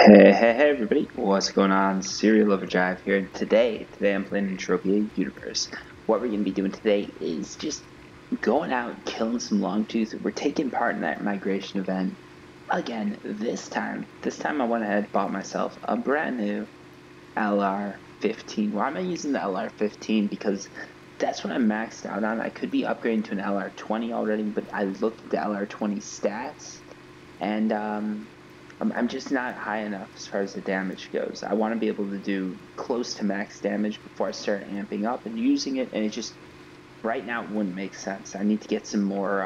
Hey everybody, what's going on? Serial Overdrive here. Today I'm playing Entropia Universe. What we're going to be doing today is just going out, killing some Longtooth. We're taking part in that migration event. Again, this time I went ahead, bought myself a brand new LR15. Why am I using the LR15? Because that's what I'm maxed out on. I could be upgrading to an LR20 already, but I looked at the LR20 stats and I'm just not high enough as far as the damage goes. I want to be able to do close to max damage before I start amping up and using it, and it just right now it wouldn't make sense. I need to get some more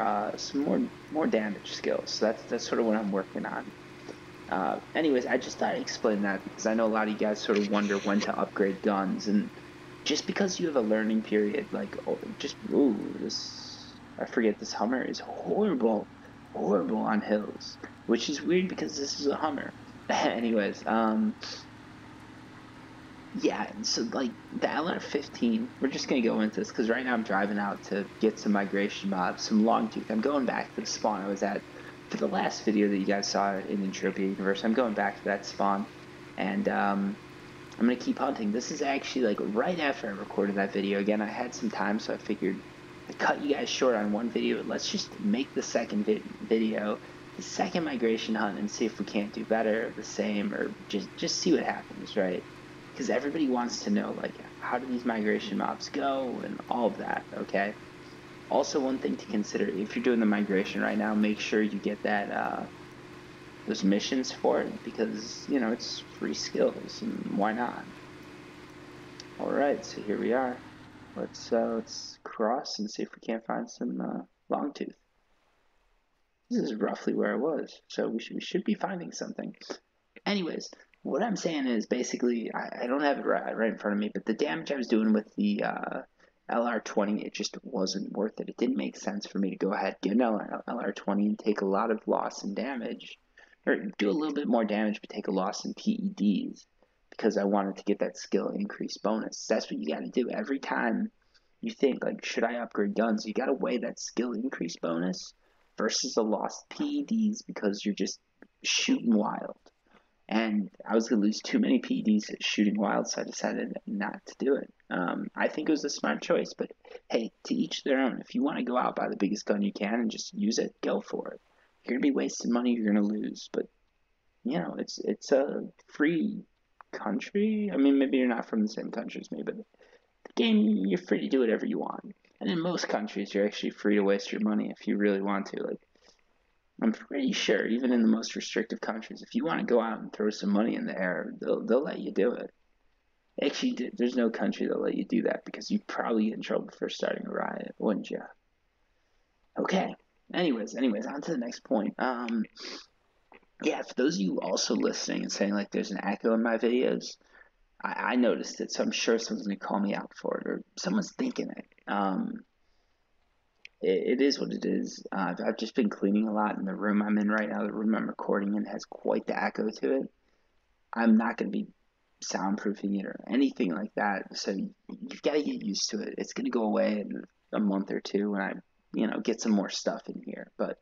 damage skills. So that's sort of what I'm working on. Anyways, I just thought I'd explain that because I know a lot of you guys sort of wonder when to upgrade guns, and just because you have a learning period, like I forget, this Hummer is horrible on hills, which is weird because this is a Hummer. Anyways, yeah, so like the LR15, we're just gonna go into this because right now I'm driving out to get some migration mobs, some Longtooth. I'm going back to the spawn I was at for the last video that you guys saw in Entropia Universe. I'm going back to that spawn, and I'm gonna keep hunting. This is actually like right after I recorded that video. Again, I had some time, so I figured to cut you guys short on one video. Let's just make the second video, the second migration hunt, and see if we can't do better, the same, or just see what happens, right? Because everybody wants to know, like, how do these migration mobs go and all of that, okay? Also, one thing to consider, if you're doing the migration right now, make sure you get that, those missions for it, because, you know, it's free skills, and why not? Alright, so here we are. Let's cross and see if we can't find some, Longtooth. This is roughly where I was, so we should be finding something. Anyways, what I'm saying is basically, I don't have it right in front of me, but the damage I was doing with the LR20, it just wasn't worth it. It didn't make sense for me to go ahead, get an LR20 and take a lot of loss in damage, or do a little bit more damage but take a loss in PEDs, because I wanted to get that skill increase bonus. That's what you gotta do. Every time you think, like, should I upgrade guns, you gotta weigh that skill increase bonus versus the lost PEDs because you're just shooting wild. And I was going to lose too many PEDs shooting wild, so I decided not to do it. I think it was a smart choice, but hey, to each their own. If you want to go out, buy the biggest gun you can and just use it, go for it. You're going to be wasting money, you're going to lose, but, you know, it's a free country. I mean, maybe you're not from the same country as me, but the game, you're free to do whatever you want. And in most countries, you're actually free to waste your money if you really want to. Like, I'm pretty sure, even in the most restrictive countries, if you want to go out and throw some money in the air, they'll let you do it. Actually, there's no country that'll let you do that because you'd probably get in trouble for starting a riot, wouldn't you? Okay. Anyways, on to the next point. Yeah, for those of you also listening and saying like there's an echo in my videos, I noticed it, so I'm sure someone's gonna call me out for it, or someone's thinking it. It is what it is. I've just been cleaning a lot in the room I'm in right now. The room I'm recording in has quite the echo to it. I'm not going to be soundproofing it or anything like that. So you've got to get used to it. It's going to go away in a month or two when I, get some more stuff in here. But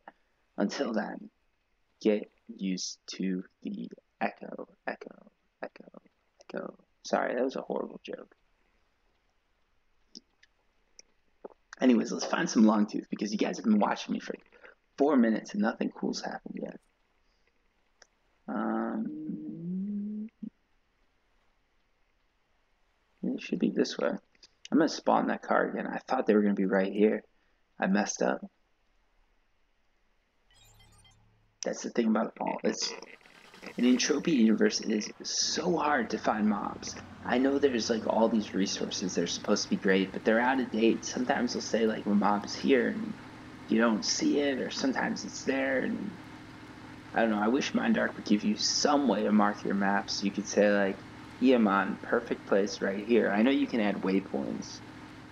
until then, get used to the echo, echo, echo, echo. Sorry, that was a horrible joke. Anyways, let's find some Longtooth because you guys have been watching me for like 4 minutes and nothing cool's happened yet. It should be this way. I'm gonna spawn that car again. I thought they were gonna be right here. I messed up. That's the thing about all this. In Entropia Universe, it is so hard to find mobs. I know there's like all these resources that are supposed to be great, but they're out of date. Sometimes they'll say like a mob's here and you don't see it, or sometimes it's there, and I don't know. I wish Mindark would give you some way to mark your maps. So you could say like, yeah, I'm on perfect place right here. I know you can add waypoints,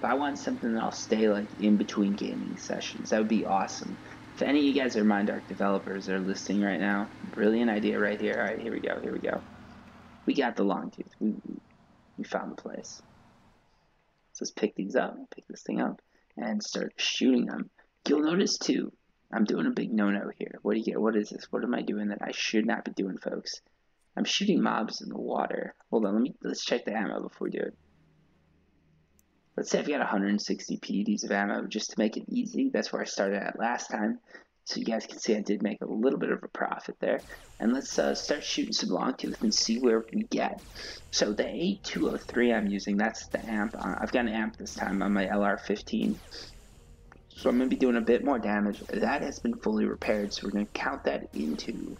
but I want something that'll stay like in between gaming sessions. That would be awesome. If any of you guys are Mindark developers that are listening right now, brilliant idea right here. All right, here we go. Here we go. We got the Longtooth. We found the place. So let's pick these up. Pick this thing up and start shooting them. You'll notice too, I'm doing a big no-no here. What do you get? What is this? What am I doing that I should not be doing, folks? I'm shooting mobs in the water. Hold on, let's check the ammo before we do it. Let's say I've got 160 PEDs of ammo just to make it easy. That's where I started at last time. So you guys can see I did make a little bit of a profit there. And let's start shooting some Longtooth and see where we get. So the A203 I'm using, that's the amp. I've got an amp this time on my LR15. So I'm going to be doing a bit more damage. That has been fully repaired, so we're going to count that into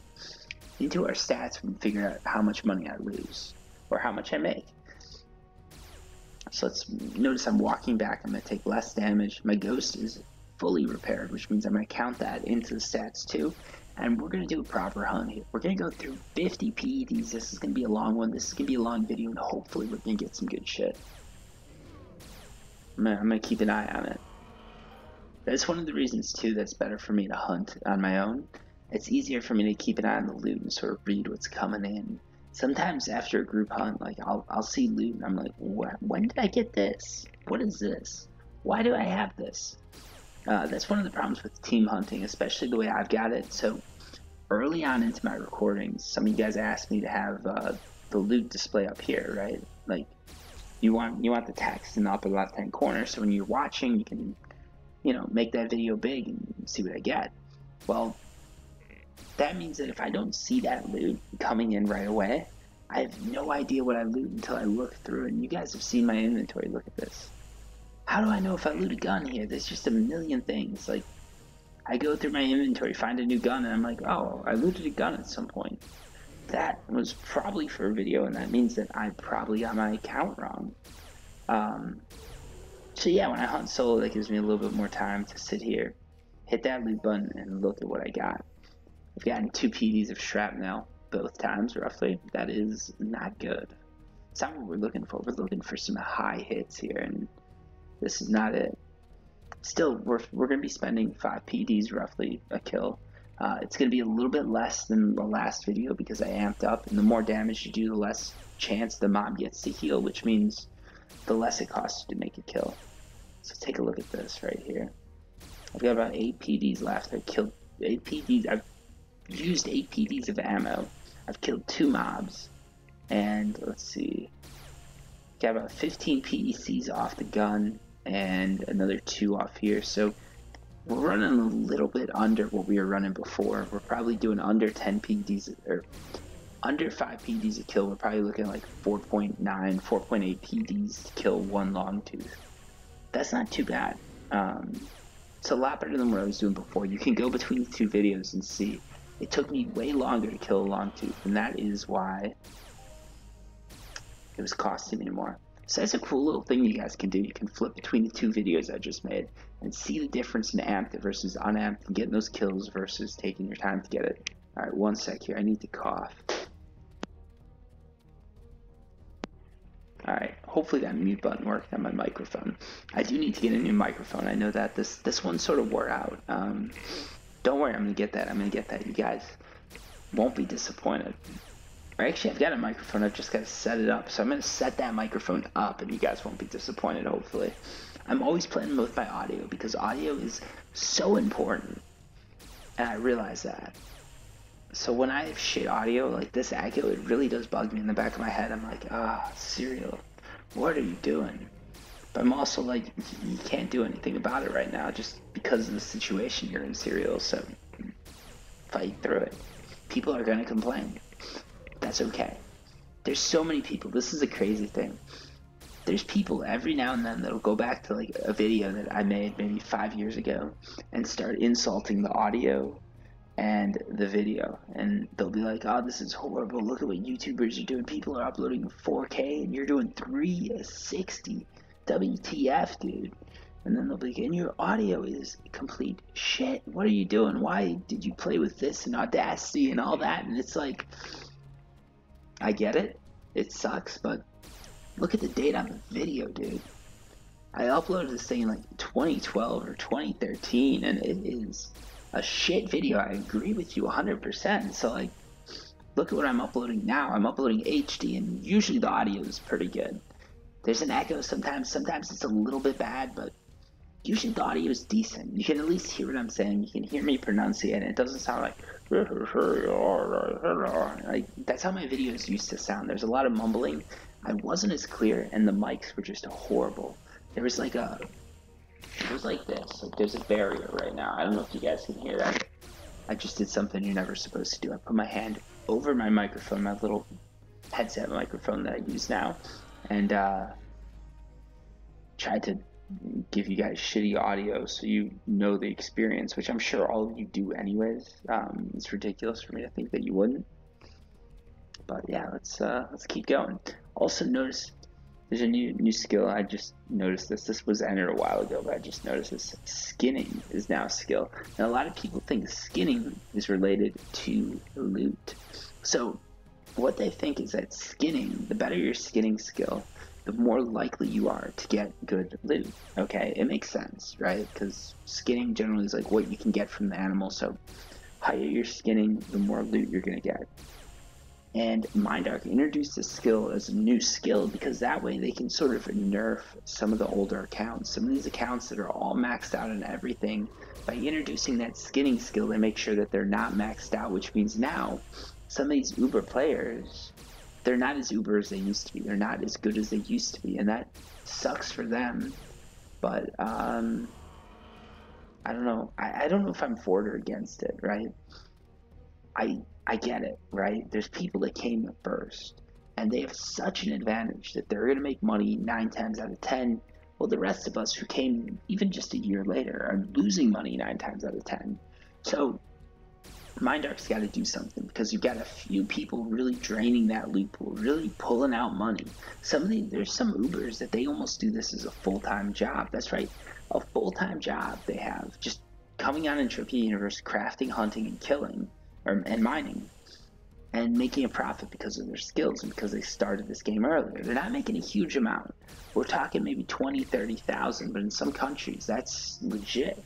our stats and figure out how much money I lose or how much I make. So let's notice I'm walking back. I'm going to take less damage. My ghost is fully repaired, which means I'm going to count that into the stats too. And we're going to do a proper hunt here. We're going to go through 50 PEDs. This is going to be a long one. This is going to be a long video, and hopefully we're going to get some good shit. I'm going to keep an eye on it. That's one of the reasons too that's better for me to hunt on my own. It's easier for me to keep an eye on the loot and sort of read what's coming in. Sometimes after a group hunt, like I'll see loot and I'm like, when did I get this? What is this? Why do I have this? That's one of the problems with team hunting, especially the way I've got it. So early on into my recordings, some of you guys asked me to have the loot display up here, right? Like you want the text in the upper left hand corner, so when you're watching, you can, you know, make that video big and see what I get. Well, that means that if I don't see that loot coming in right away, I have no idea what I loot until I look through. And you guys have seen my inventory. Look at this. How do I know if I loot a gun here? There's just a million things. Like, I go through my inventory, find a new gun, and I'm like, oh, I looted a gun at some point. That was probably for a video, and that means that I probably got my count wrong. So yeah, when I hunt solo, that gives me a little bit more time to sit here, hit that loot button, and look at what I got. I've gotten 2 PEDs of shrapnel both times, roughly. That is not good. It's not what we're looking for. We're looking for some high hits here, and this is not it. Still, we're going to be spending 5 PEDs roughly a kill. It's going to be a little bit less than the last video because I amped up, and the more damage you do, the less chance the mob gets to heal, which means the less it costs you to make a kill. So take a look at this right here. I've got about 8 PEDs left. I've killed 8 PEDs. I've used 8 PEDs of ammo. I've killed 2 mobs. And let's see. Got about 15 PECs off the gun and another 2 off here. So we're running a little bit under what we were running before. We're probably doing under 10 PEDs or under 5 PEDs a kill. We're probably looking at like 4.9, 4.8 PEDs to kill 1 Longtooth. That's not too bad. It's a lot better than what I was doing before. You can go between the 2 videos and see. It took me way longer to kill a Longtooth, and that is why it was costing me more. So that's a cool little thing you guys can do. You can flip between the 2 videos I just made and see the difference in amped versus unamped and getting those kills versus taking your time to get it. Alright, one sec here. I need to cough. Alright, hopefully that mute button worked on my microphone. I do need to get a new microphone. I know that this one sort of wore out. Don't worry, I'm going to get that. I'm going to get that. You guys won't be disappointed. Or actually, I've got a microphone. I've just got to set it up. So I'm going to set that microphone up, and you guys won't be disappointed, hopefully. I'm always playing with my audio because audio is so important. And I realize that. So when I have shit audio like this echo, it really does bug me in the back of my head. I'm like, Serial, what are you doing? But I'm also like, you can't do anything about it right now just because of the situation you're in, Serial. So fight through it. People are going to complain. That's okay. There's so many people. This is a crazy thing. There's people every now and then that'll go back to like a video that I made maybe 5 years ago and start insulting the audio and the video, and they'll be like, oh, this is horrible, look at what YouTubers are doing, people are uploading 4K and you're doing 360, WTF, dude. And then they'll be like, and your audio is complete shit, what are you doing, why did you play with this and Audacity and all that? And it's like, I get it, it sucks, but look at the date on the video, dude. I uploaded this thing in like 2012 or 2013, and it is a shit video. I agree with you 100%. So like, look at what I'm uploading now. I'm uploading HD, and usually the audio is pretty good. There's an echo sometimes. Sometimes it's a little bit bad, but usually the audio is decent. You can at least hear what I'm saying. You can hear me pronunciate it. It doesn't sound like that's how my videos used to sound. There's a lot of mumbling. I wasn't as clear, and the mics were just horrible. There was like a, it was like this. Like there's a barrier right now. I don't know if you guys can hear that. I just did something you're never supposed to do. I put my hand over my microphone, my little headset microphone that I use now, and tried to give you guys shitty audio so you know the experience, which I'm sure all of you do anyways. It's ridiculous for me to think that you wouldn't. But yeah, let's keep going. Also notice there's a new skill. I just noticed this. This was entered a while ago, but I just noticed this. Skinning is now a skill. Now a lot of people think skinning is related to loot. So what they think is that skinning, the better your skinning skill, the more likely you are to get good loot. Okay, it makes sense, right? Because skinning generally is like what you can get from the animal. So higher your skinning, the more loot you're gonna get. And Mindark introduced this skill as a new skill because that way they can sort of nerf some of the older accounts. Some of these accounts that are all maxed out and everything, by introducing that skinning skill, they make sure that they're not maxed out, which means now some of these Uber players, they're not as Uber as they used to be. They're not as good as they used to be, and that sucks for them. But I don't know. I don't know if I'm for it or against it, right? I get it, right? There's people that came first, and they have such an advantage that they're going to make money 9 times out of 10. Well, the rest of us who came even just a year later are losing money 9 times out of 10. So Mindark's got to do something because you've got a few people really draining that loot pool, really pulling out money. There's some Ubers that they almost do this as a full-time job. That's right, a full-time job they have, just coming on Entropia Universe, crafting, hunting, and killing, and mining, and making a profit because of their skills and because they started this game earlier. They're not making a huge amount. We're talking maybe 20, 30,000, but in some countries that's legit.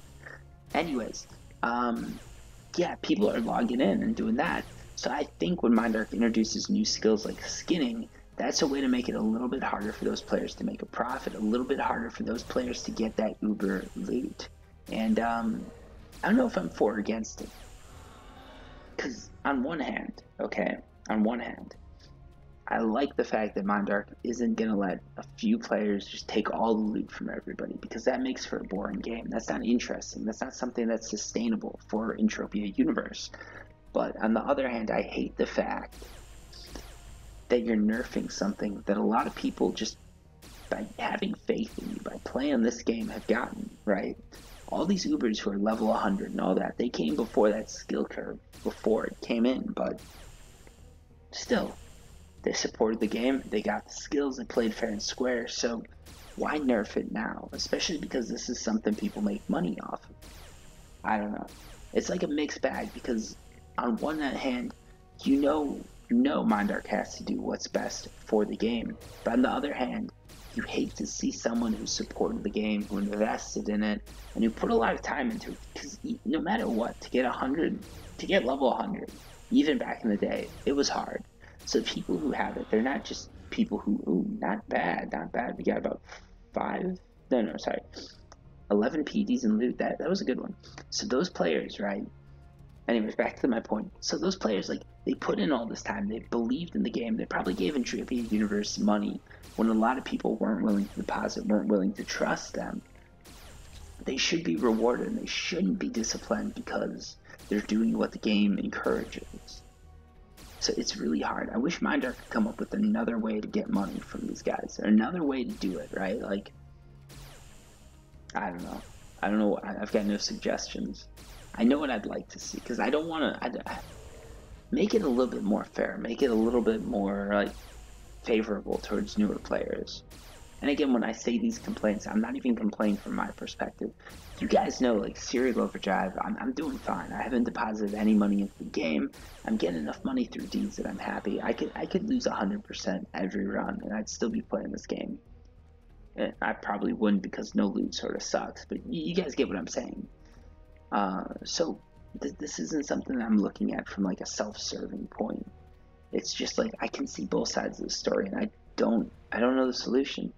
Anyways, yeah, people are logging in and doing that. So I think when Mindark introduces new skills like skinning, that's a way to make it a little bit harder for those players to make a profit, a little bit harder for those players to get that Uber loot. And I don't know if I'm for or against it. Because on one hand, I like the fact that Mindark isn't going to let a few players just take all the loot from everybody, because that makes for a boring game. That's not interesting. That's not something that's sustainable for Entropia Universe. But on the other hand, I hate the fact that you're nerfing something that a lot of people just, by having faith in you, by playing this game, have gotten, right? All these Ubers who are level 100 and all that, they came before that skill curve, before it came in, but still, they supported the game, they got the skills, they played fair and square, so why nerf it now? Especially because this is something people make money off of. I don't know. It's like a mixed bag, because on one hand, you know Mindark has to do what's best for the game, but on the other hand, you hate to see someone who supported the game, who invested in it, and who put a lot of time into it, because no matter what, to get level 100, even back in the day, it was hard. So people who have it, they're not just people who, ooh, not bad. We got about 11 PDs in loot. That was a good one. So those players, right? Anyways, back to my point. So those players, like, they put in all this time. They believed in the game. They probably gave Entropia Universe money when a lot of people weren't willing to deposit, weren't willing to trust them. They should be rewarded, and they shouldn't be disciplined because they're doing what the game encourages. So it's really hard. I wish Mindark could come up with another way to get money from these guys, or another way to do it, right? Like, I don't know. I've got no suggestions. I know what I'd like to see, because I don't want to make it a little bit more fair, make it a little bit more like favorable towards newer players. And again, when I say these complaints, I'm not even complaining from my perspective. You guys know, like, Serial Overdrive, I'm doing fine. I haven't deposited any money into the game. I'm getting enough money through deeds that I'm happy. I could lose 100% every run, and I'd still be playing this game. I probably wouldn't, because no loot sort of sucks, but you guys get what I'm saying. So this isn't something that I'm looking at from like a self-serving point. It's just like I can see both sides of the story, and I don't know the solution.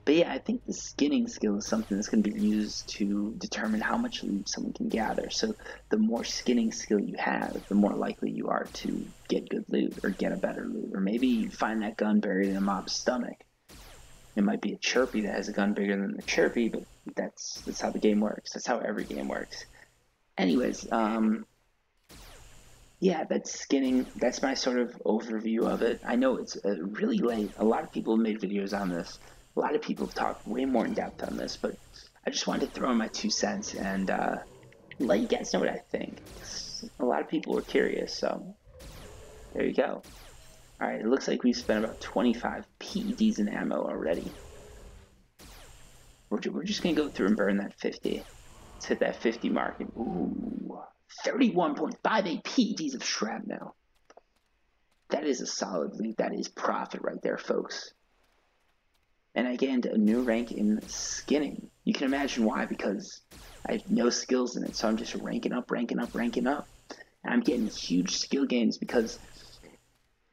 But yeah, I think the skinning skill is something that's going to be used to determine how much loot someone can gather. So the more skinning skill you have, the more likely you are to get good loot or get a better loot. Or maybe you find that gun buried in a mob's stomach. It might be a chirpy that has a gun bigger than the chirpy, but that's how the game works. That's how every game works. Anyways, yeah, that's skinning. That's my sort of overview of it. I know it's really late. A lot of people have made videos on this. A lot of people have talked way more in depth on this, but I just wanted to throw in my 2 cents and let you guys know what I think. A lot of people were curious, so there you go. Alright, it looks like we've spent about 25 PEDs in ammo already. We're just going to go through and burn that 50. Let's hit that 50 mark. And, ooh, 31.58 PEDs of shrapnel. That is a solid lead. That is profit right there, folks. And I gained a new rank in skinning. You can imagine why, because I have no skills in it, so I'm just ranking up. And I'm getting huge skill gains because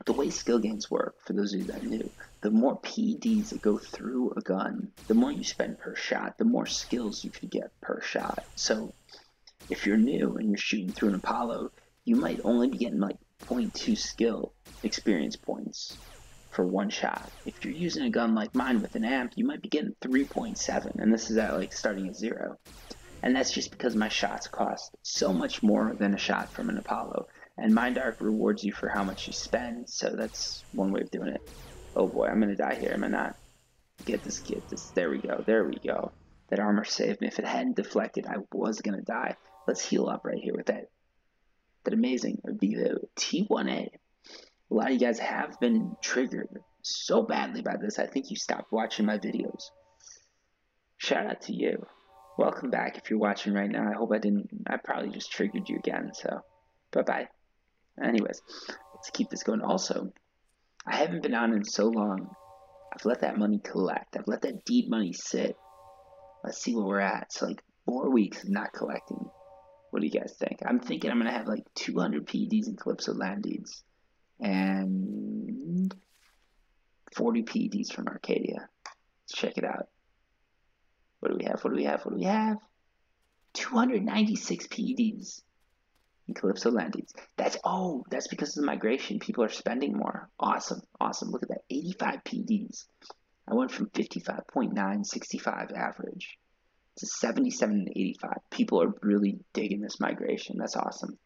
the way skill gains work, for those of you that knew, the more PEDs that go through a gun, the more you spend per shot, the more skills you could get per shot. So if you're new and you're shooting through an Apollo, you might only be getting like 0.2 skill experience points for one shot. If you're using a gun like mine with an amp, you might be getting 3.7, and this is at like starting at 0. And that's just because my shots cost so much more than a shot from an Apollo. And Mind Arc rewards you for how much you spend, so that's one way of doing it. Oh boy, I'm gonna die here, am I not? Get this, there we go. That armor saved me. If it hadn't deflected, I was gonna die. Let's heal up right here with that amazing Vivo T1A. A lot of you guys have been triggered so badly by this, I think you stopped watching my videos. Shout out to you. Welcome back if you're watching right now. I probably just triggered you again, so bye-bye. Anyways, let's keep this going. Also, I haven't been on in so long. I've let that money collect. I've let that deed money sit. Let's see where we're at. It's like 4 weeks of not collecting. What do you guys think? I'm thinking I'm going to have like 200 PEDs in Calypso land deeds. And 40 PEDs from Arcadia. Let's check it out. What do we have? 296 PEDs. Calypso land deeds. That's because of the migration. People are spending more. Awesome. Look at that. 85 PDs. I went from 55.9, 65 average to 77 and 85. People are really digging this migration. That's awesome.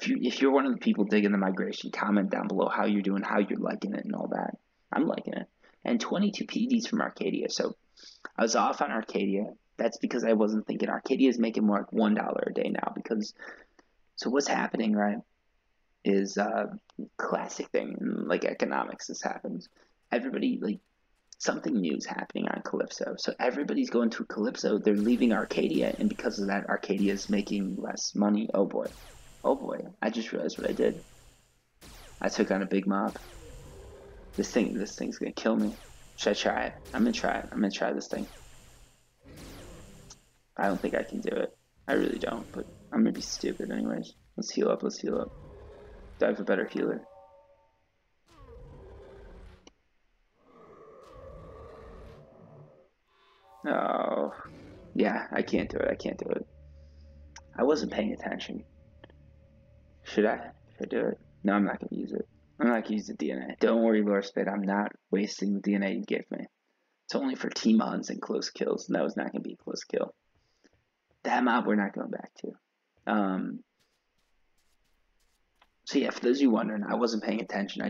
If you're one of the people digging the migration, comment down below how you're doing, how you're liking it and all that. I'm liking it. And 22 PDs from Arcadia. So I was off on Arcadia. That's because I wasn't thinking. Arcadia is making more like $1 a day now because so what's happening, right, is classic thing in like economics. This happens. Everybody, like, something new is happening on Calypso. So everybody's going to Calypso. They're leaving Arcadia, and because of that, Arcadia is making less money. Oh boy. I just realized what I did. I took on a big mob. This thing's gonna kill me. Should I try it? I'm gonna try this thing. I don't think I can do it. I really don't, but I'm gonna be stupid anyways. Let's heal up. Do I have a better healer? Oh, yeah, I can't do it. I wasn't paying attention. Should I do it? No, I'm not gonna use it. I'm not gonna use the DNA. Don't worry, Lorespit, I'm not wasting the DNA you gave me. It's only for team ons and close kills, and that was not gonna be a close kill. That mob we're not going back to. So yeah, for those of you wondering, I wasn't paying attention.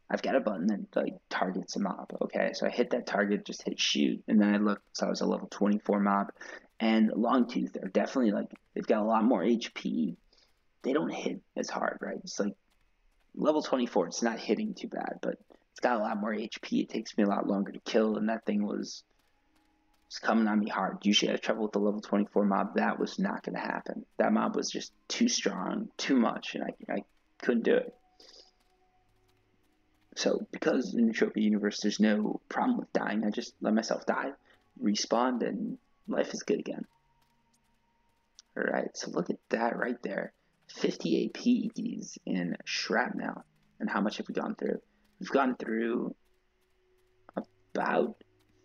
I've got a button that like targets a mob. Okay, so I hit that target, just hit shoot, and then I looked, so I was a level 24 mob. And Longtooth are definitely like they've got a lot more HP. They don't hit as hard, right? It's like level 24. It's not hitting too bad, but it's got a lot more HP. It takes me a lot longer to kill, and that thing was coming on me hard. Usually I have trouble with the level 24 mob. That was not going to happen. That mob was just too strong, too much, and I couldn't do it. So because in Entropia Universe there's no problem with dying, I just let myself die, respawn, and life is good again. Alright, so look at that right there. 58 PEDs in shrapnel. And how much have we gone through? We've gone through about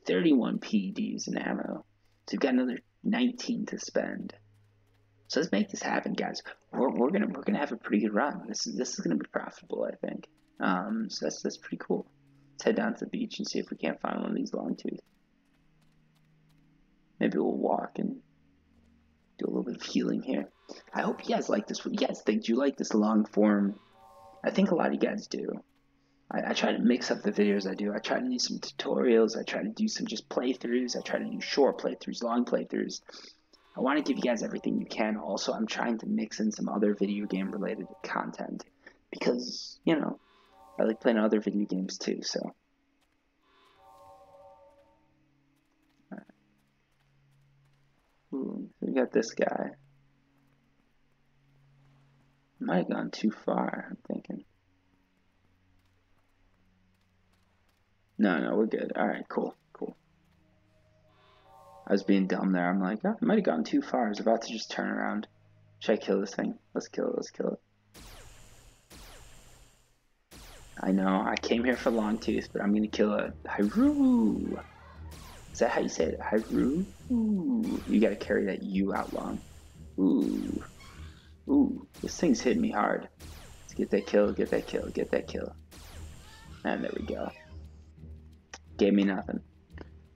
31 PEDs in ammo. So we've got another 19 to spend. So let's make this happen, guys. We're gonna have a pretty good run. This is gonna be profitable, I think. So that's pretty cool. Let's head down to the beach and see if we can't find one of these Longtooth. Maybe we'll walk and do a little bit of healing here. I hope you guys like this. What do you guys think? Do you like this long form? I think a lot of you guys do. I try to mix up the videos I do. I try to do some tutorials. I try to do some just playthroughs. I try to do short playthroughs, long playthroughs. I want to give you guys everything you can. Also, I'm trying to mix in some other video game related content because, you know, I like playing other video games too, so. Alright. Ooh, we got this guy. Might have gone too far, I'm thinking. No, we're good. Alright, cool. I was being dumb there. I'm like, oh, I might have gone too far. I was about to just turn around. Should I kill this thing? Let's kill it. I know, I came here for Longtooth, but I'm gonna kill a Hyrule. Is that how you say it? Hyrule? Ooh, you gotta carry that U out long. Ooh, this thing's hitting me hard. Let's get that kill. And there we go. Gave me nothing.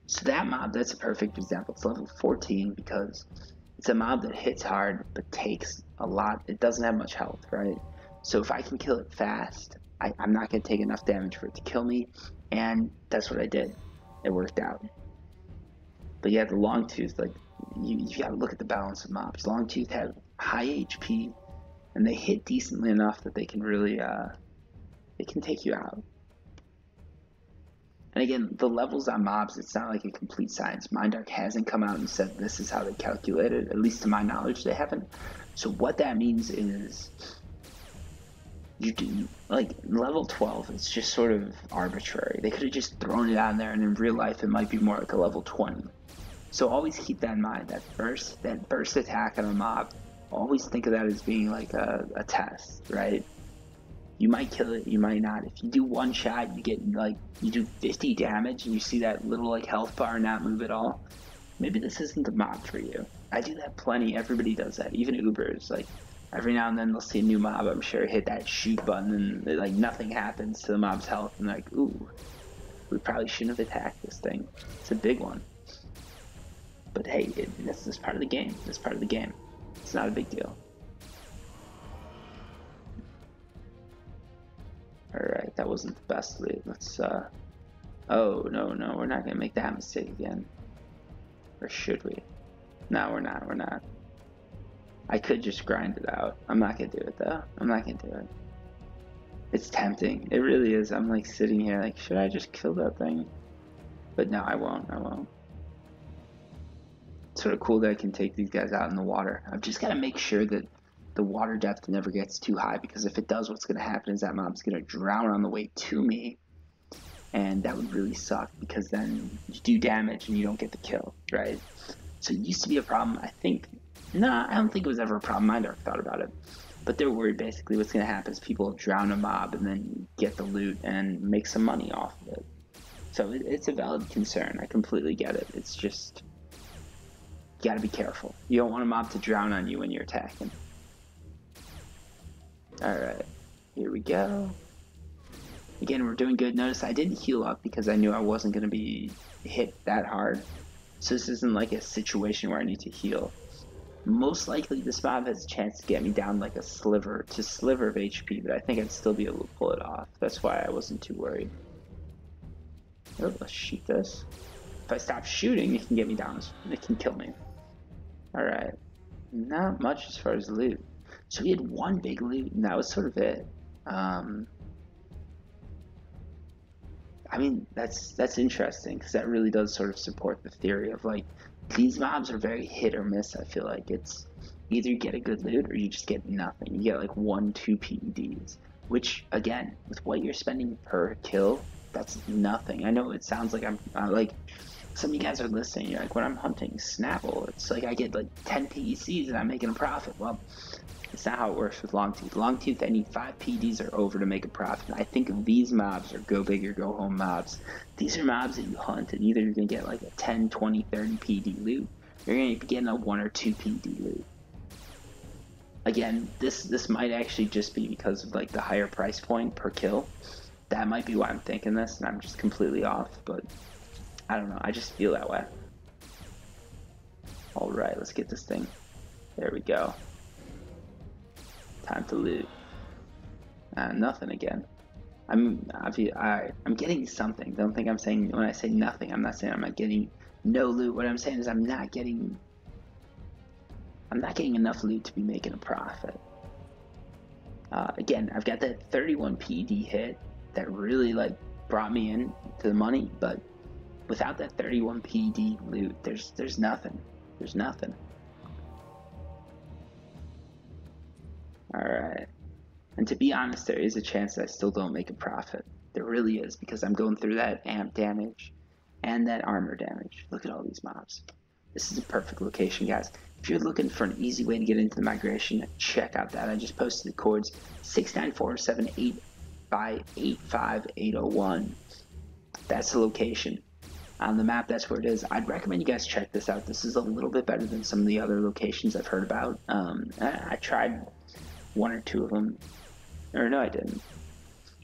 So that mob, that's a perfect example. It's level 14 because it's a mob that hits hard but takes a lot. It doesn't have much health, right? So if I can kill it fast, I'm not going to take enough damage for it to kill me, and that's what I did. It worked out. But yeah, the Longtooth, like, you got to look at the balance of mobs. Longtooth have high HP, and they hit decently enough that they can really, they can take you out. And again, the levels on mobs, it's not like a complete science. Mindark hasn't come out and said this is how they calculate it. At least to my knowledge, they haven't. So what that means is, you do, like, level 12, it's just sort of arbitrary. They could have just thrown it on there, and in real life, it might be more like a level 20. So always keep that in mind. That burst attack on a mob, always think of that as being like a test, right? You might kill it, you might not. If you do one shot, you get like, you do 50 damage and you see that little like health bar not move at all. Maybe this isn't the mob for you. I do that plenty, everybody does that, even Ubers. Like every now and then they'll see a new mob, I'm sure, hit that shoot button and like nothing happens to the mob's health and they're like, ooh, we probably shouldn't have attacked this thing. It's a big one. But hey, this is part of the game. It's part of the game. It's not a big deal. Alright, that wasn't the best loot. Let's, oh, no, we're not gonna make that mistake again. Or should we? No, we're not. I could just grind it out. I'm not gonna do it, though. I'm not gonna do it. It's tempting. It really is. I'm, like, sitting here like, should I just kill that thing? But no, I won't. It's sort of cool that I can take these guys out in the water. I've just gotta make sure that the water depth never gets too high, because if it does, what's going to happen is that mob's going to drown on the way to me, and that would really suck, because then you do damage and you don't get the kill, right? So it used to be a problem, I think. Nah, I don't think it was ever a problem. I never thought about it, but they're worried basically what's going to happen is people drown a mob and then get the loot and make some money off of it. So it's a valid concern. I completely get it. It's just, you got to be careful. You don't want a mob to drown on you when you're attacking. Alright, here we go. Again, we're doing good. Notice I didn't heal up because I knew I wasn't going to be hit that hard. So this isn't like a situation where I need to heal. Most likely this mob has a chance to get me down like a sliver of HP, but I think I'd still be able to pull it off. That's why I wasn't too worried. Oh, let's shoot this. If I stop shooting, it can get me down. It can kill me. Alright. Not much as far as loot. So we had one big loot, and that was sort of it. I mean, that's interesting, because that really does sort of support the theory of, like, these mobs are very hit or miss. I feel like it's either you get a good loot or you just get nothing. You get, like, 1-2 PEDs, which, again, with what you're spending per kill, that's nothing. I know it sounds like I'm, like, some of you guys are listening, you're like, when I'm hunting Snapple, it's like I get like 10 PECs and I'm making a profit. Well, it's not how it works with Longtooth. Longtooth, I need 5 PDs or over to make a profit. I think of these mobs are go big or go home mobs. These are mobs that you hunt, and either you're going to get like a 10, 20, 30 PD loot, or you're going to be getting a 1 or 2 PD loot. Again, this might actually just be because of like the higher price point per kill. That might be why I'm thinking this, and I'm just completely off, but I don't know, I just feel that way. Alright, let's get this thing. There we go. Time to loot. Nothing again. I'm getting something. Don't think I'm saying, when I say nothing, I'm not saying I'm not getting no loot. What I'm saying is I'm not getting enough loot to be making a profit. Again, I've got that 31 PD hit that really like brought me in to the money, but without that 31 PD loot, there's nothing. There's nothing. Alright. And to be honest, there is a chance that I still don't make a profit. There really is, because I'm going through that amp damage and that armor damage. Look at all these mobs. This is a perfect location, guys. If you're looking for an easy way to get into the migration, check out that. I just posted the codes 69478 by 85801. That's the location. On the map, that's where it is. I'd recommend you guys check this out. This is a little bit better than some of the other locations I've heard about. I tried 1 or 2 of them. Or no, I didn't.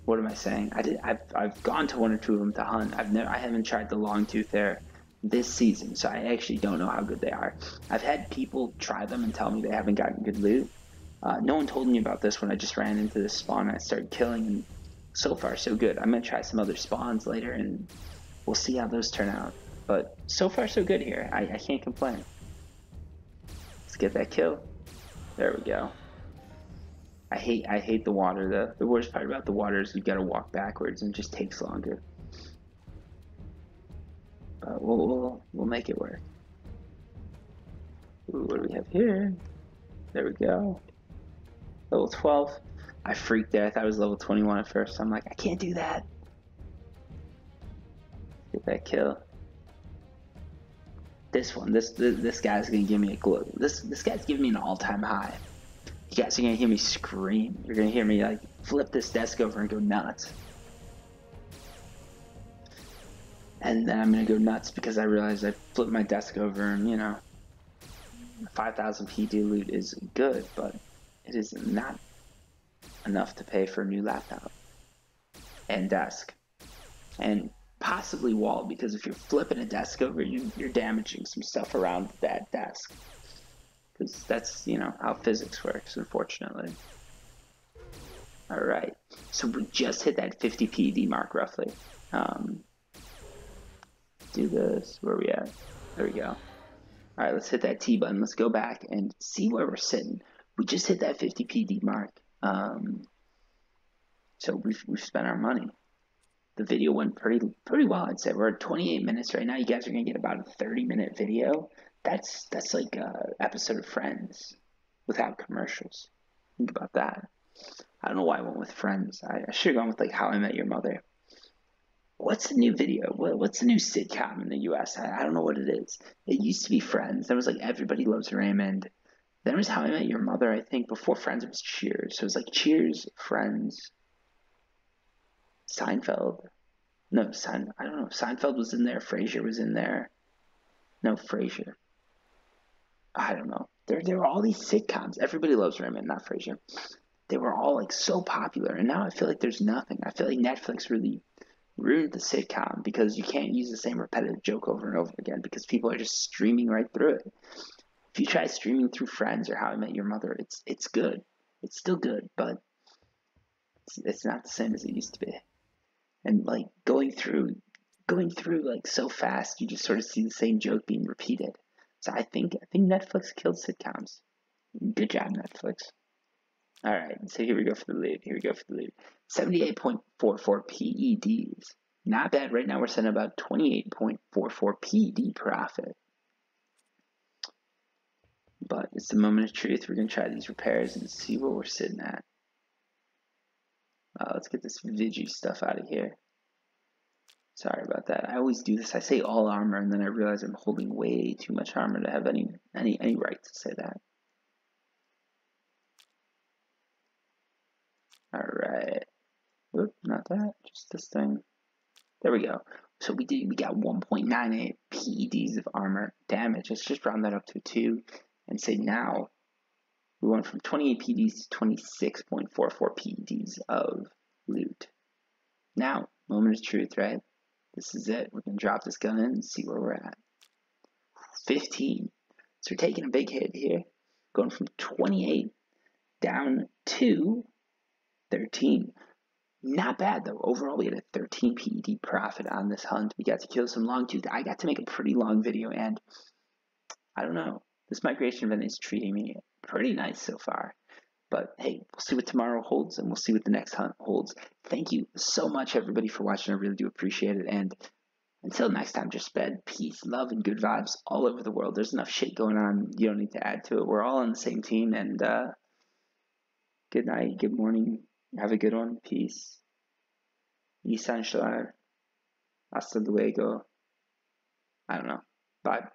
What am I saying? I've gone to 1 or 2 of them to hunt. I haven't tried the Longtooth there this season, so I actually don't know how good they are. I've had people try them and tell me they haven't gotten good loot. No one told me about this when I just ran into this spawn and I started killing, and so far so good. I'm gonna try some other spawns later and we'll see how those turn out. But so far so good here. I can't complain. Let's get that kill. There we go. I hate the water though. The worst part about the water is you gotta walk backwards and it just takes longer. But we'll make it work. Ooh, what do we have here? There we go. Level 12. I freaked there. I thought it was level 21 at first. I'm like, I can't do that. Get that kill. This one, this guy's gonna give me a glow. This guy's giving me an all-time high. You guys are gonna hear me scream. You're gonna hear me like flip this desk over and go nuts. And then I'm gonna go nuts because I realized I flipped my desk over, and you know, 5,000 PD loot is good, but it is not enough to pay for a new laptop and desk and possibly wall, because if you're flipping a desk over, you're damaging some stuff around that desk, because that's, you know, how physics works, unfortunately. Alright, so we just hit that 50 PD mark roughly. Do this. Where are we at? There we go. Alright, let's hit that T button. Let's go back and see where we're sitting. We just hit that 50 PD mark. So we've spent our money. The video went pretty well, I'd say. We're at 28 minutes right now. You guys are gonna get about a 30-minute video. That's like an episode of Friends without commercials. Think about that. I don't know why I went with Friends. I should have gone with like How I Met Your Mother. What's the new video? What's the new sitcom in the US? I don't know what it is. It used to be Friends. There was like Everybody Loves Raymond. Then it was How I Met Your Mother, I think. Before Friends, it was Cheers. So it was like Cheers, Friends, Seinfeld. No, I don't know. Seinfeld was in there. Frasier was in there. No, Frasier. I don't know. There were all these sitcoms. Everybody Loves Raymond, not Frasier. They were all like so popular, and now I feel like there's nothing. I feel like Netflix really ruined the sitcom because you can't use the same repetitive joke over and over again because people are just streaming right through it. If you try streaming through Friends or How I Met Your Mother, it's good. It's still good, but it's not the same as it used to be. And like going through like so fast, you just sort of see the same joke being repeated. So I think Netflix killed sitcoms. Good job, Netflix. All right, so here we go for the loot. 78.44 PEDs. Not bad. Right now we're sitting about 28.44 PED profit. But it's the moment of truth. We're going to try these repairs and see where we're sitting at. Let's get this Vigi stuff out of here. Sorry about that. I always do this. I say all armor, and then I realize I'm holding way too much armor to have any right to say that. All right. Oop, not that. Just this thing. There we go. So we got 1.98 PEDs of armor damage. Let's just round that up to 2 and say now we went from 28 PEDs to 26.44 PEDs of loot. Now, moment of truth, right? This is it. We're going to drop this gun in and see where we're at. 15. So we're taking a big hit here. Going from 28 down to 13. Not bad though. Overall, we had a 13 PED profit on this hunt. We got to kill some Longtooth. I got to make a pretty long video, and I don't know. This migration event is treating me pretty nice so far. But hey, we'll see what tomorrow holds, and we'll see what the next hunt holds. Thank you so much, everybody, for watching. I really do appreciate it. And until next time, just spread peace, love, and good vibes all over the world. There's enough shit going on. You don't need to add to it. We're all on the same team. And good night, good morning. Have a good one. Peace. Y Hasta luego. I don't know. Bye.